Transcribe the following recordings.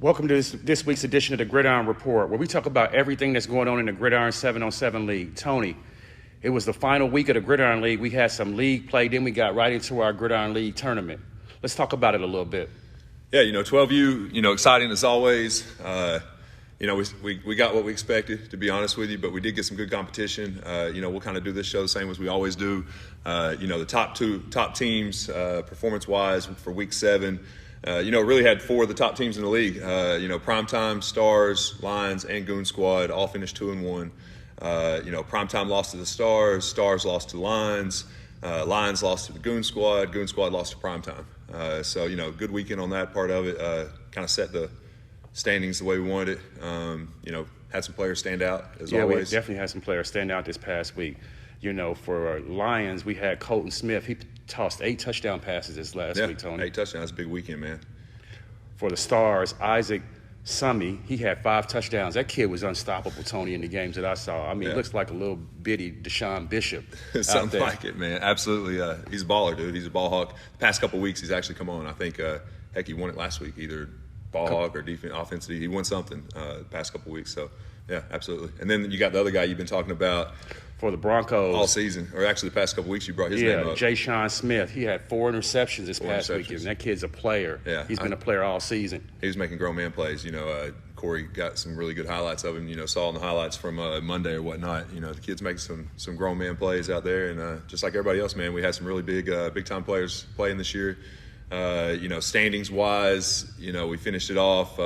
Welcome to this week's edition of the Gridiron Report, where we talk about everything that's going on in the Gridiron 7-on-7 League. Tony, it was the final week of the Gridiron League. We had some league play, then we got right into our Gridiron League tournament. Let's talk about it a little bit. Yeah, 12U, exciting as always. We got what we expected, to be honest with you, but we did get some good competition. We'll kind of do this show the same as we always do. The top teams, performance-wise for Week 7, really had 4 of the top teams in the league. Primetime, Stars, Lions, and Goon Squad all finished 2-1. Primetime lost to the Stars, Stars lost to Lions, Lions lost to the Goon Squad lost to Primetime. Good weekend on that part of it. Kind of set the standings the way we wanted it. Had some players stand out as always. We definitely had some players stand out this past week. For Lions, we had Colton Smith. He tossed 8 touchdown passes this last week, Tony. 8 touchdowns. That's a big weekend, man. For the Stars, Isaac Summy, he had 5 touchdowns. That kid was unstoppable, Tony, in the games that I saw. He looks like a little bitty Deshaun Bishop. Something like it, man. Absolutely. He's a baller, dude. He's a ball hawk. The past couple of weeks, he's actually come on. I think, he won it last week, either ball hawk or defense, offensive. He won something the past couple of weeks. So, yeah, absolutely. And then you got the other guy you've been talking about. For the Broncos. All season, or actually the past couple of weeks you brought his name up. Jay Sean Smith. He had 4 interceptions this past weekend. That kid's a player. Yeah, He's been a player all season. He was making grown man plays. Corey got some really good highlights of him, saw in the highlights from Monday or whatnot. The kid's making some grown man plays out there. And just like everybody else, man, we had some really big-time players playing this year. Standings-wise, we finished it off.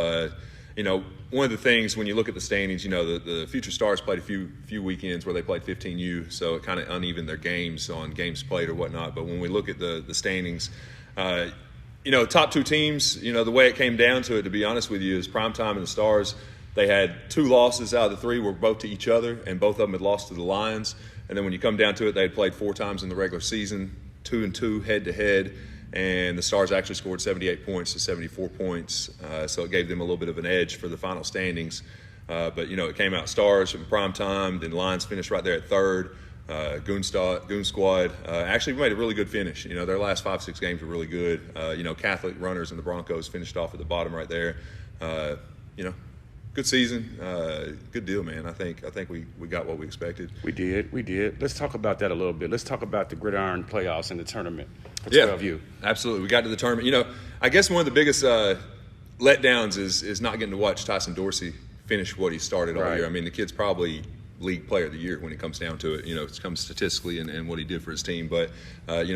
One of the things when you look at the standings, the Future Stars played a few weekends where they played 15U, so it kind of unevened their games on games played or whatnot. But when we look at the standings, top 2 teams, the way it came down to it, to be honest with you, is Primetime and the Stars. They had 2 losses out of the 3 were both to each other, and both of them had lost to the Lions. And then when you come down to it, they had played 4 times in the regular season, 2-2 head-to-head. And the Stars actually scored 78 points to 74 points, so it gave them a little bit of an edge for the final standings. But it came out Stars from Primetime, then Lions finished right there at 3rd. Goon Squad actually made a really good finish. Their last 5-6 games were really good. Catholic Runners and the Broncos finished off at the bottom right there. Good season, good deal, man. I think we got what we expected. We did. Let's talk about that a little bit. Let's talk about the Gridiron Playoffs and the tournament for 12U. Absolutely. We got to the tournament. I guess one of the biggest letdowns is not getting to watch Tyson Dorsey finish what he started all year. The kid's probably league player of the year when it comes down to it. It comes statistically and what he did for his team. But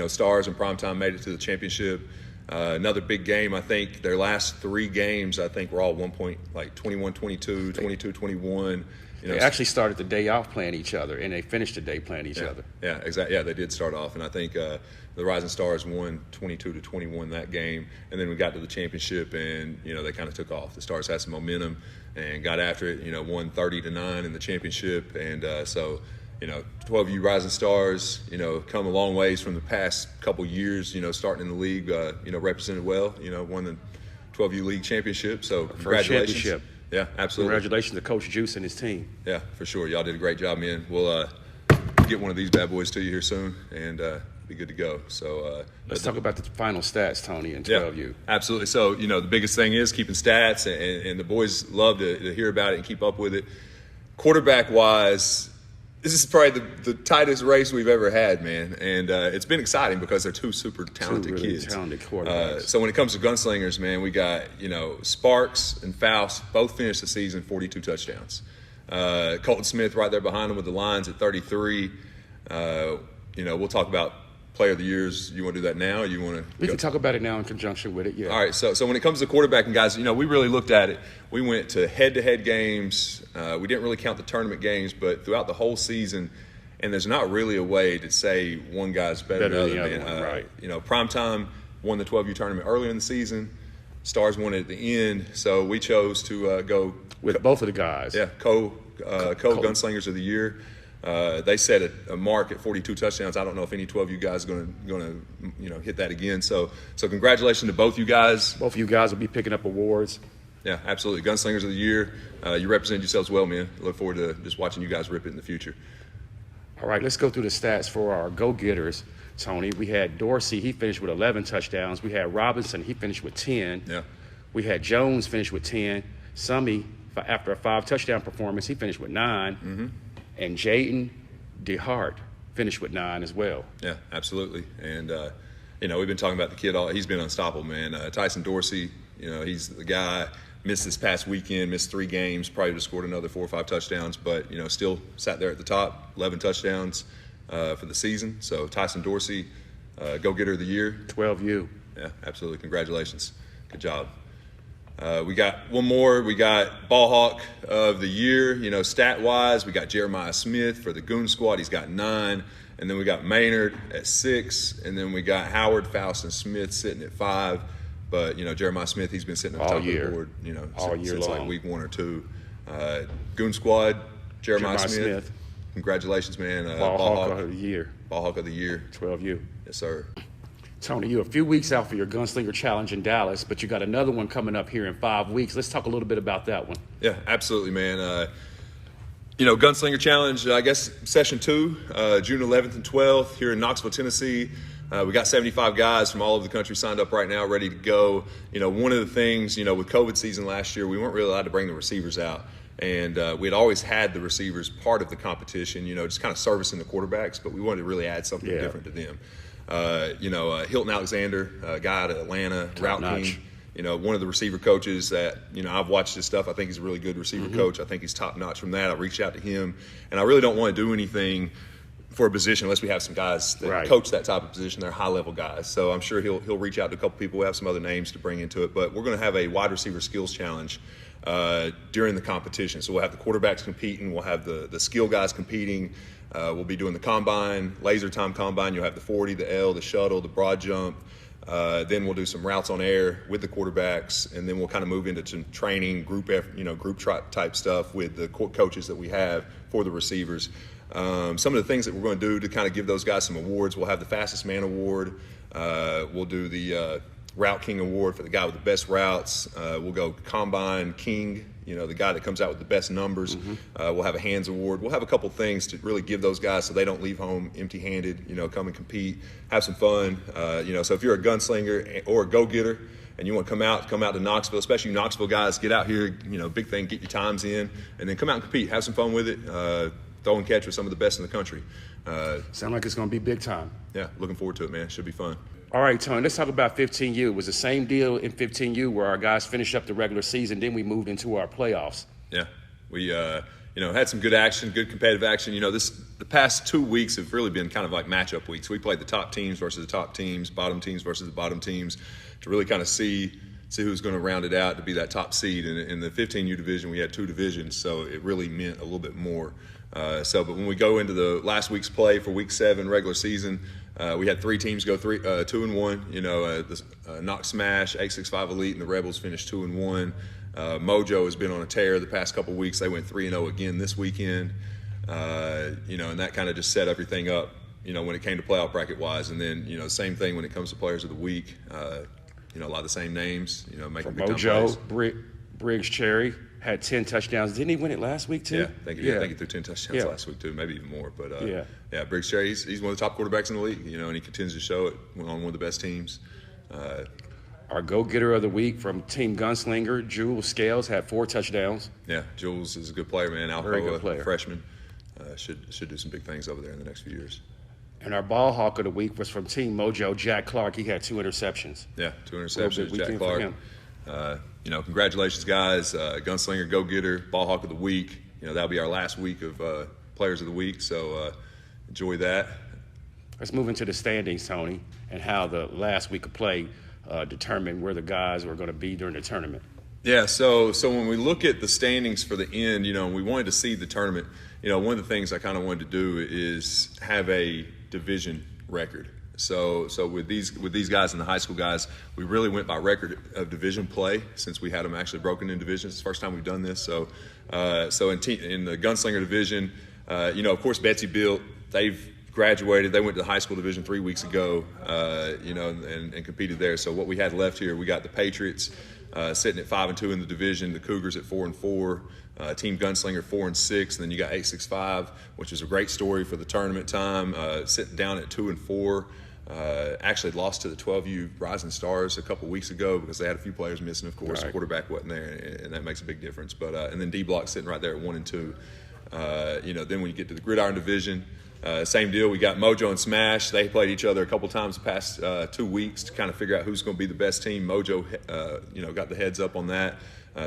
Stars and Primetime made it to the championship. Another big game, I think their last 3 games, I think were all 1 point, like 21-22, 22-21. They actually started the day off playing each other, and they finished the day playing each other. Yeah, exactly. Yeah, they did start off, and I think the Rising Stars won 22-21 that game, and then we got to the championship, and they kind of took off. The Stars had some momentum and got after it. Won 30-9 in the championship, and 12U Rising Stars, come a long ways from the past couple years, starting in the league, represented well, won the 12U League Championship. So congratulations. Championship. Yeah, absolutely. Congratulations to Coach Juice and his team. Yeah, for sure. Y'all did a great job, man. We'll get one of these bad boys to you here soon and be good to go. So let's talk about the final stats, Tony, in 12U. Yeah, absolutely. So, the biggest thing is keeping stats, and the boys love to hear about it and keep up with it. Quarterback-wise, this is probably the tightest race we've ever had, man. And it's been exciting because they're 2 super talented kids. Talented quarterbacks. So when it comes to gunslingers, man, we got, Sparks and Faust both finished the season 42 touchdowns. Colton Smith right there behind him with the Lions at 33. We'll talk about player of the years. You want to do that now, or you want to? We can talk about it now in conjunction with it. Yeah. All right. So when it comes to quarterbacking, guys, we really looked at it. We went to head-to-head games. We didn't really count the tournament games, but throughout the whole season, and there's not really a way to say one guy's better than the other. One, right. Primetime won the 12U tournament earlier in the season. Stars won it at the end, so we chose to go with both of the guys. Yeah, co-gunslingers of the year. They set a mark at 42 touchdowns. I don't know if any 12U guys are going to hit that again. So congratulations to both you guys. Both of you guys will be picking up awards. Yeah, absolutely. Gunslingers of the year. You represent yourselves well, man. Look forward to just watching you guys rip it in the future. All right, let's go through the stats for our go-getters, Tony. We had Dorsey. He finished with 11 touchdowns. We had Robinson. He finished with 10. Yeah. We had Jones finish with 10. Summy, after a 5-touchdown performance, he finished with 9. Mm-hmm. And Jaden DeHart finished with 9 as well. Yeah, absolutely. And, we've been talking about the kid he's been unstoppable, man. Tyson Dorsey, he's the guy. Missed this past weekend, missed 3 games, probably would have scored another 4 or 5 touchdowns, but, still sat there at the top, 11 touchdowns for the season. So Tyson Dorsey, go-getter of the year. 12U. Yeah, absolutely. Congratulations. Good job. We got one more. We got Ball Hawk of the year. Stat-wise, we got Jeremiah Smith for the Goon Squad. He's got 9. And then we got Maynard at 6. And then we got Howard, Faust, and Smith sitting at 5. But, Jeremiah Smith, he's been sitting at the top of the board, since like week 1 or 2. Goon Squad, Jeremiah Smith. Congratulations, man. Ball Hawk of the year. Ball Hawk of the year. 12U. Yes, sir. Tony, you're a few weeks out for your Gunslinger Challenge in Dallas, but you got another one coming up here in 5 weeks. Let's talk a little bit about that one. Yeah, absolutely, man. Gunslinger Challenge, I guess, session 2, June 11th and 12th here in Knoxville, Tennessee. We got 75 guys from all over the country signed up right now, ready to go. One of the things, with COVID season last year, we weren't really allowed to bring the receivers out. And we had always had the receivers part of the competition, just kind of servicing the quarterbacks, but we wanted to really add something different to them. Hilton Alexander, a guy out of Atlanta, Route King, one of the receiver coaches that, I've watched his stuff. I think he's a really good receiver coach. I think he's top notch from that. I reached out to him, and I really don't want to do anything for a position unless we have some guys that coach that type of position. They're high-level guys. So I'm sure he'll reach out to a couple people. We have some other names to bring into it. But we're going to have a wide receiver skills challenge during the competition. So we'll have the quarterbacks competing. We'll have the skill guys competing. We'll be doing the combine, laser time combine. You'll have the 40, the L, the shuttle, the broad jump. Then we'll do some routes on air with the quarterbacks, and then we'll kind of move into some training, group type stuff with the coaches that we have for the receivers. Some of the things that we're going to do to kind of give those guys some awards, we'll have the fastest man award. We'll do the Route King award for the guy with the best routes. We'll go Combine King, the guy that comes out with the best numbers. We'll have a hands award. We'll have a couple things to really give those guys so they don't leave home empty-handed, come and compete, have some fun. So if you're a gunslinger or a go-getter and you want to come out to Knoxville, especially Knoxville guys, get out here, big thing, get your times in, and then come out and compete, have some fun with it. Throw and catch with some of the best in the country. Sound like it's going to be big time. Yeah, looking forward to it, man. Should be fun. All right, Tony, let's talk about 15U. It was the same deal in 15U where our guys finished up the regular season, then we moved into our playoffs. Yeah, we had some good action, good competitive action. The past 2 weeks have really been kind of like matchup weeks. We played the top teams versus the top teams, bottom teams versus the bottom teams, to really kind of see who's going to round it out to be that top seed. In the 15U division, we had 2 divisions, so it really meant a little bit more. But when we go into the last week's play for week 7 regular season, we had 3 teams go 2-1. The Knox Smash, 865 Elite, and the Rebels finished 2-1. Mojo has been on a tear the past couple weeks. They went 3-0 again this weekend. And that kind of just set everything up, when it came to playoff bracket wise. And then, same thing when it comes to players of the week. A lot of the same names, making big time plays. Mojo, Briggs Cherry had 10 touchdowns. Didn't he win it last week too? Yeah, I think he threw 10 touchdowns last week too, maybe even more. But Briggs Cherry, he's one of the top quarterbacks in the league, and he continues to show it on one of the best teams. Our go-getter of the week from Team Gunslinger, Jules Scales, had 4 touchdowns. Yeah, Jules is a good player, man. Very good player. Freshman. Should do some big things over there in the next few years. And our ball hawk of the week was from Team Mojo, Jack Clark. He had 2 interceptions. Yeah, 2 interceptions, Jack Clark. Congratulations, guys. Gunslinger, go-getter, ball hawk of the week. That'll be our last week of players of the week, so enjoy that. Let's move into the standings, Tony, and how the last week of play determined where the guys were going to be during the tournament. Yeah, so when we look at the standings for the end, we wanted to see the tournament. One of the things I kind of wanted to do is have a division record. So with these guys and the high school guys, we really went by record of division play since we had them actually broken in divisions. It's the first time we've done this. So in the Gunslinger division, of course Betsy Built, they've graduated. They went to the high school division 3 weeks ago, and competed there. So what we had left here, we got the Patriots sitting at 5-2 in the division, the Cougars at 4-4. Team Gunslinger 4-6, and then you got 865, which is a great story for the tournament time, sitting down at 2-4. Actually lost to the 12U Rising Stars a couple weeks ago because they had a few players missing, of course. Right. The quarterback wasn't there, and that makes a big difference. But and then D Block sitting right there at 1 and 2. Then when you get to the Gridiron Division, same deal. We got Mojo and Smash. They played each other a couple times the past 2 weeks to kind of figure out who's going to be the best team. Mojo, got the heads up on that,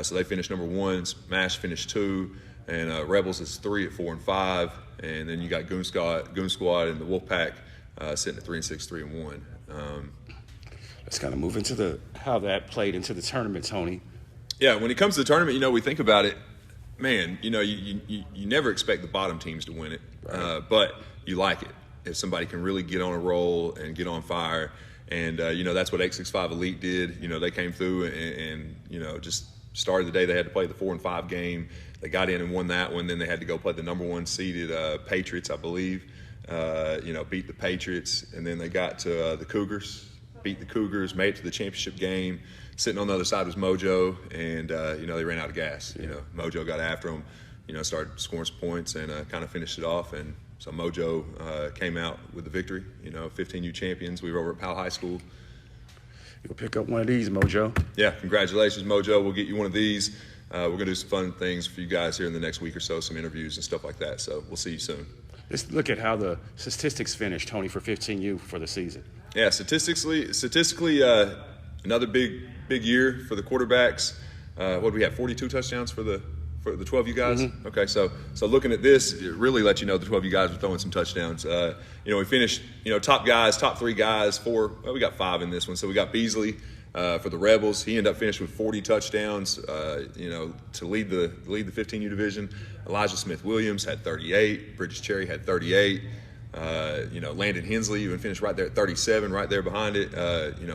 so they finished number 1. Smash finished 2, and Rebels is 3 at 4 and 5, and then you got Goon Squad, and the Wolfpack sitting at 3 and 6, 3 and 1. Let's kind of move into how that played into the tournament, Tony. Yeah, when it comes to the tournament, we think about it. Man, you never expect the bottom teams to win it, right. But you like it if somebody can really get on a roll and get on fire. And, that's what 865 Elite did. They came through and just started the day. They had to play the 4 and 5 game. They got in and won that one. Then they had to go play the number 1 seeded Patriots, I believe, beat the Patriots. And then they got to the Cougars, beat the Cougars, made it to the championship game. Sitting on the other side was Mojo, and, they ran out of gas. Yeah. Mojo got after them, started scoring some points and kind of finished it off. And so Mojo came out with the victory, 15U champions. We were over at Powell High School. You'll pick up one of these, Mojo. Yeah, congratulations, Mojo. We'll get you one of these. We're going to do some fun things for you guys here in the next week or so, some interviews and stuff like that. So we'll see you soon. Let's look at how the statistics finished, Tony, for 15U for the season. Yeah, statistically, another big year for the quarterbacks. What do we have? 42 touchdowns for the 12U guys. Mm-hmm. Okay, so looking at this, it really lets you know the 12U guys were throwing some touchdowns. We finished, top 3 guys, 4. Well, we got 5 in this one. So we got Beasley for the Rebels. He ended up finishing with 40 touchdowns. To lead the 15U division. Elijah Smith-Williams had 38. Bridges Cherry had 38. Landon Hensley even finished right there at 37, right there behind it.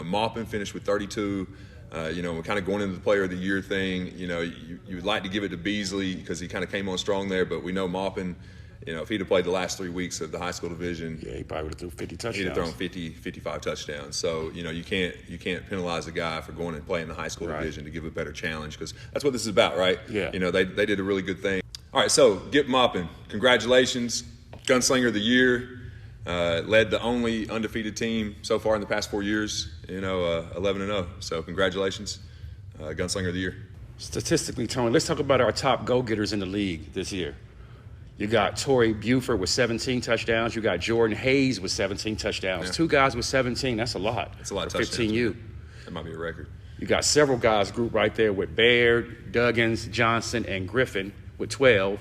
Maupin finished with 32. We're kind of going into the player of the year thing. You would like to give it to Beasley because he kind of came on strong there, but we know Maupin, if he'd have played the last 3 weeks of the high school division, yeah, he probably would have threw 50 touchdowns. He'd have thrown 50, 55 touchdowns. So, you can't penalize a guy for going and playing the high school right. division to give a better challenge because that's what this is about, right? Yeah. They did a really good thing. All right, so get Maupin. Congratulations. Gunslinger of the year. Led the only undefeated team so far in the past 4 years, 11-0. So congratulations, Gunslinger of the year. Statistically, Tony, let's talk about our top go-getters in the league this year. You got Torrey Buford with 17 touchdowns. You got Jordan Hayes with 17 touchdowns. Yeah. 2 guys with 17. That's a lot. That's a lot of for touchdowns. 15U. That might be a record. You got several guys grouped right there with Baird, Duggins, Johnson, and Griffin with 12.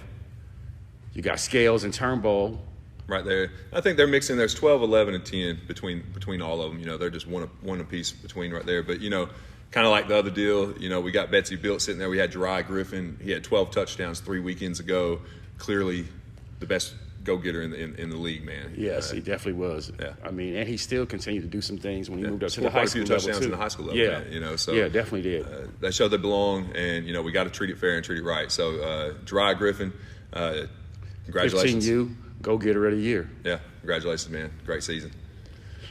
You got Scales and Turnbull. Right there. I think they're mixing. There's 12, 11, and 10 between all of them. They're just one apiece between right there. But, kind of like the other deal, we got Betsy Built sitting there. We had Jeriah Griffin. He had 12 touchdowns 3 weekends ago. Clearly the best go-getter in the league, man. Yes, he definitely was. Yeah. And he still continued to do some things when he moved up to the Quite high a few school level, touchdowns too. in the high school level, Yeah. man, so yeah, definitely did. They showed they belong, and we got to treat it fair and treat it right. So Jeriah Griffin, congratulations. 15U, go-getter of the year. Yeah, congratulations, man. Great season.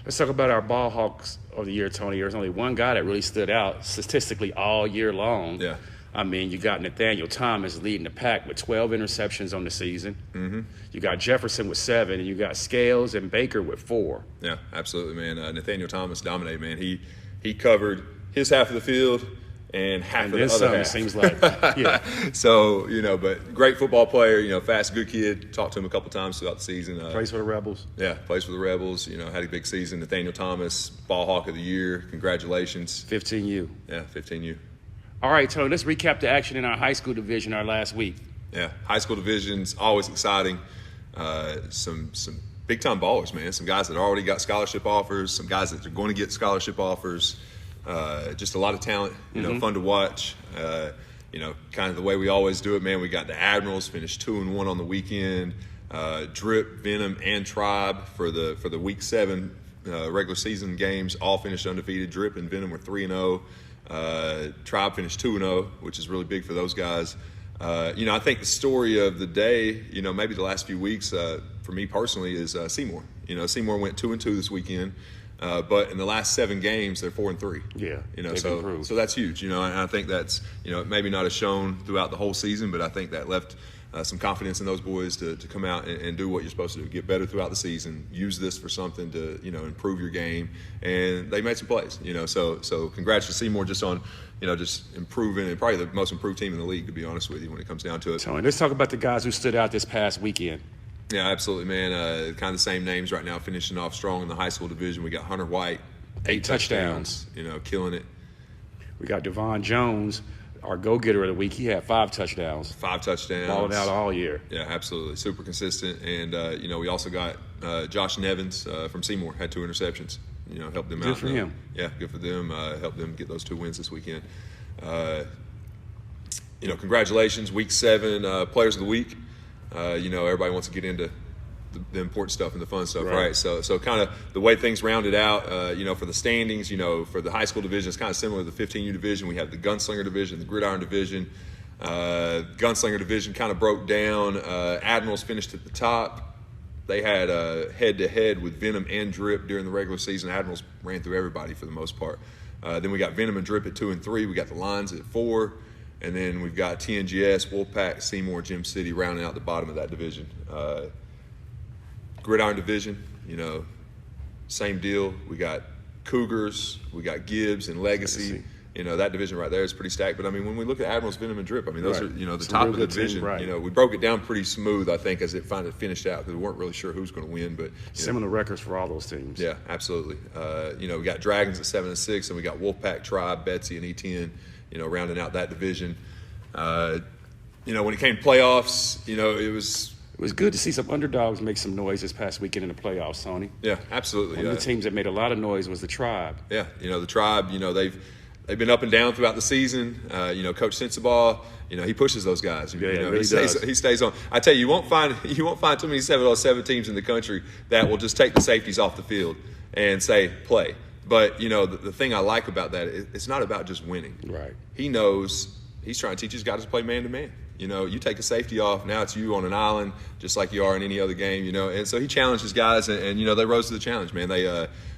Let's talk about our ball hawks of the year, Tony. There's only one guy that really stood out statistically all year long. Yeah. You got Nathaniel Thomas leading the pack with 12 interceptions on the season. Mm-hmm. You got Jefferson with 7, and you got Scales and Baker with 4. Yeah, absolutely, man. Nathaniel Thomas dominated, man. He covered his half of the field and half of the other half. It seems like. Yeah. So, but great football player, fast, good kid. Talked to him a couple times throughout the season. Plays for the Rebels. Yeah, plays for the Rebels. Had a big season. Nathaniel Thomas, Ball Hawk of the Year. Congratulations. 15U. Yeah, 15U. All right, Tony, let's recap the action in our high school division our last week. Yeah, high school division's always exciting. Some big-time ballers, man. Some guys that already got scholarship offers, some guys that are going to get scholarship offers. Just a lot of talent, fun to watch. Kind of the way we always do it, man. We got the Admirals finished 2-1 on the weekend. Drip, Venom, and Tribe for the Week 7 regular season games all finished undefeated. Drip and Venom were 3-0. Tribe finished 2-0, which is really big for those guys. I think the story of the day, maybe the last few weeks for me personally is Seymour. Seymour went 2-2 this weekend. But in the last 7 games, they're 4-3. Yeah, so that's huge. And I think that's maybe not as shown throughout the whole season, but I think that left some confidence in those boys to come out and do what you're supposed to do, get better throughout the season, use this for something to, improve your game. And they made some plays, so congrats to Seymour just on, just improving, and probably the most improved team in the league, to be honest with you, when it comes down to it. Tony, let's talk about the guys who stood out this past weekend. Yeah, absolutely, man. Kind of the same names right now, finishing off strong in the high school division. We got Hunter White, 8 touchdowns, killing it. We got Devon Jones, our go-getter of the week. He had 5 touchdowns. 5 touchdowns. Balling out all year. Yeah, absolutely. Super consistent. And, we also got Josh Nevins from Seymour, had 2 interceptions. Helped them out. Good for him. Yeah, good for them. Helped them get those 2 wins this weekend. Congratulations. Week 7, Players of the Week. Everybody wants to get into the important stuff and the fun stuff, right? So kind of the way things rounded out, for the standings, for the high school division, it's kind of similar to the 15U division. We have the Gunslinger division, the Gridiron division. Gunslinger division kind of broke down. Admirals finished at the top. They had head-to-head with Venom and Drip during the regular season. Admirals ran through everybody for the most part. Then we got Venom and Drip at 2 and 3. We got the Lions at 4. And then we've got TNGS, Wolfpack, Seymour, Gem City rounding out the bottom of that division. Gridiron Division, same deal. We got Cougars, we got Gibbs and Legacy. That division right there is pretty stacked. But, when we look at Admirals, Venom, and Drip, those are, the Some top real of the good division. team, right. We broke it down pretty smooth, I think, as it finally finished out, because we weren't really sure who was going to win. But similar records for all those teams. Yeah, absolutely. We got Dragons at 7 and 6, and we got Wolfpack, Tribe, Betsy, and E10, rounding out that division. When it came to playoffs, It was good to see some underdogs make some noise this past weekend in the playoffs, Tony. Yeah, absolutely. One of the teams that made a lot of noise was the Tribe. Yeah, the Tribe, they've been up and down throughout the season. Coach Sensabaugh, he pushes those guys. Yeah, he really does. He stays on. I tell you, you won't find too many 7-on-7 teams in the country that will just take the safeties off the field and say play. But the thing I like about that, it's not about just winning. Right. He knows he's trying to teach his guys to play man to man. You take a safety off, now it's you on an island, just like you are in any other game, And so he challenged his guys, and they rose to the challenge, man. They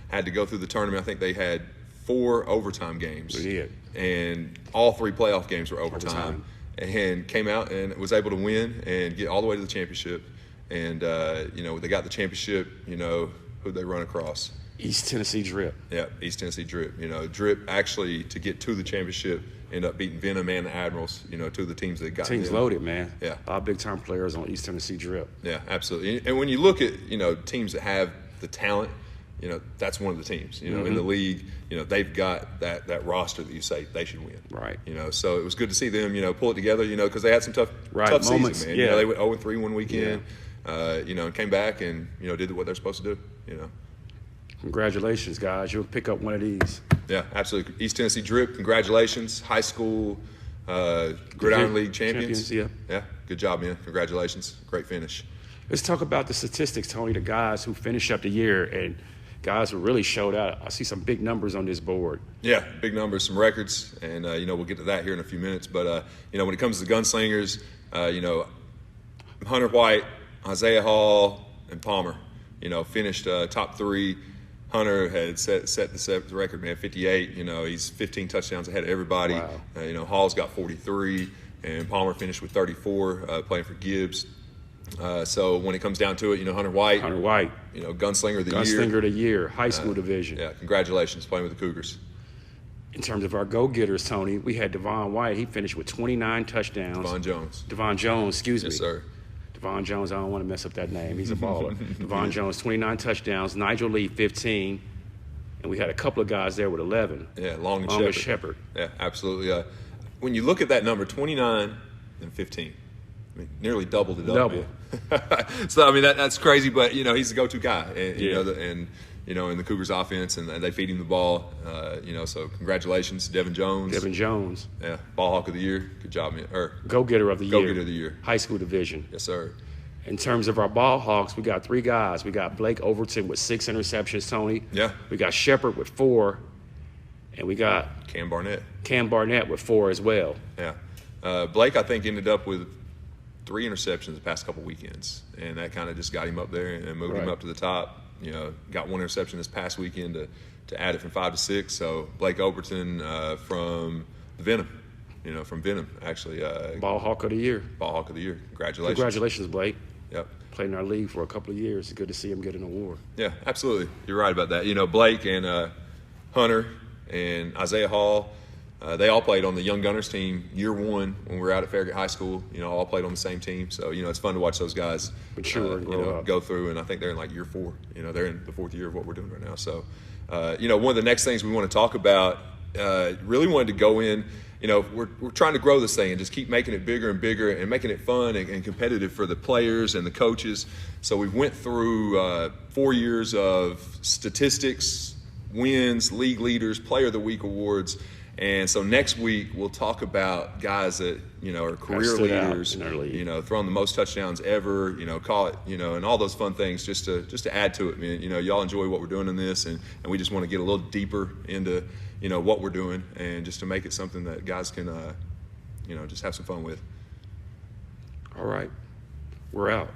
had to go through the tournament. I think they had 4 overtime games. They did. And all 3 playoff games were overtime. And came out and was able to win and get all the way to the championship. And, they got the championship, who'd they run across? East Tennessee Drip. Yeah, East Tennessee Drip. Drip actually, to get to the championship, ended up beating Venom and the Admirals, 2 of the teams that got Team's them. loaded, man. Yeah. A lot of big-time players on East Tennessee Drip. Yeah, absolutely. And when you look at, teams that have the talent, that's one of the teams. In the league, they've got that roster that you say they should win. Right. So it was good to see them, pull it together, because they had some tough moments, season, man. Yeah. They went 0-3 one weekend, and came back and, did what they're supposed to do, Congratulations, guys. You'll pick up one of these. Yeah, absolutely. East Tennessee Drip, congratulations. High school Gridiron League champions. Yeah. Yeah, good job, man. Congratulations. Great finish. Let's talk about the statistics, Tony, the guys who finished up the year and guys who really showed out. I see some big numbers on this board. Yeah, big numbers, some records, and, we'll get to that here in a few minutes. But, when it comes to the Gunslingers, Hunter White, Isaiah Hall, and Palmer, finished top 3. Hunter had set the record, man, 58. He's 15 touchdowns ahead of everybody. Wow. Hall's got 43, and Palmer finished with 34, playing for Gibbs. So when it comes down to it, Hunter White, Gunslinger of the Year. Gunslinger of the Year, high school division. Yeah, congratulations, playing with the Cougars. In terms of our go-getters, Tony, we had Devon White. He finished with 29 touchdowns. Devon Jones, excuse me. Yes, sir. Devon Jones, I don't want to mess up that name. He's a baller. Devon Jones, 29 touchdowns. Nigel Lee, 15. And we had a couple of guys there with 11. Yeah, Long and Long Shepherd. Yeah, absolutely. When you look at that number, 29 and 15, nearly doubled it up. Double. So, that's crazy, but, he's the go-to guy. And, in the Cougars offense, and they feed him the ball. So congratulations, Devon Jones. Devon Jones. Yeah, Ball Hawk of the Year. Good job, man. Go-getter of the year. Go-getter of the year. High school division. Yes, sir. In terms of our ball hawks, we got 3 guys. We got Blake Overton with 6 interceptions, Tony. Yeah. We got Shepard with 4. And we got Cam Barnett with 4 as well. Yeah. Blake, I think, ended up with 3 interceptions the past couple weekends. And that kind of just got him up there and moved him up to the top. Got 1 interception this past weekend to add it from 5 to 6. So Blake Overton from the Venom. from Venom, actually. Ball Hawk of the Year. Ball Hawk of the Year. Congratulations. Congratulations, Blake. Yep. Played in our league for a couple of years. It's good to see him get an award. Yeah, absolutely. You're right about that. Blake and Hunter and Isaiah Hall, they all played on the Young Gunners team year one when we were out at Farragut High School. All played on the same team. So, it's fun to watch those guys mature and grow up. Go through. And I think they're in like year 4. They're in the 4th year of what we're doing right now. So, one of the next things we want to talk about, really wanted to go in. We're trying to grow this thing and just keep making it bigger and bigger and making it fun and competitive for the players and the coaches. So we went through 4 years of statistics, wins, league leaders, player of the week awards. And so next week we'll talk about guys that, are career leaders, throwing the most touchdowns ever, call it, and all those fun things just to add to it, man. Y'all enjoy what we're doing in this and we just want to get a little deeper into what we're doing, and just to make it something that guys can, just have some fun with. All right. We're out.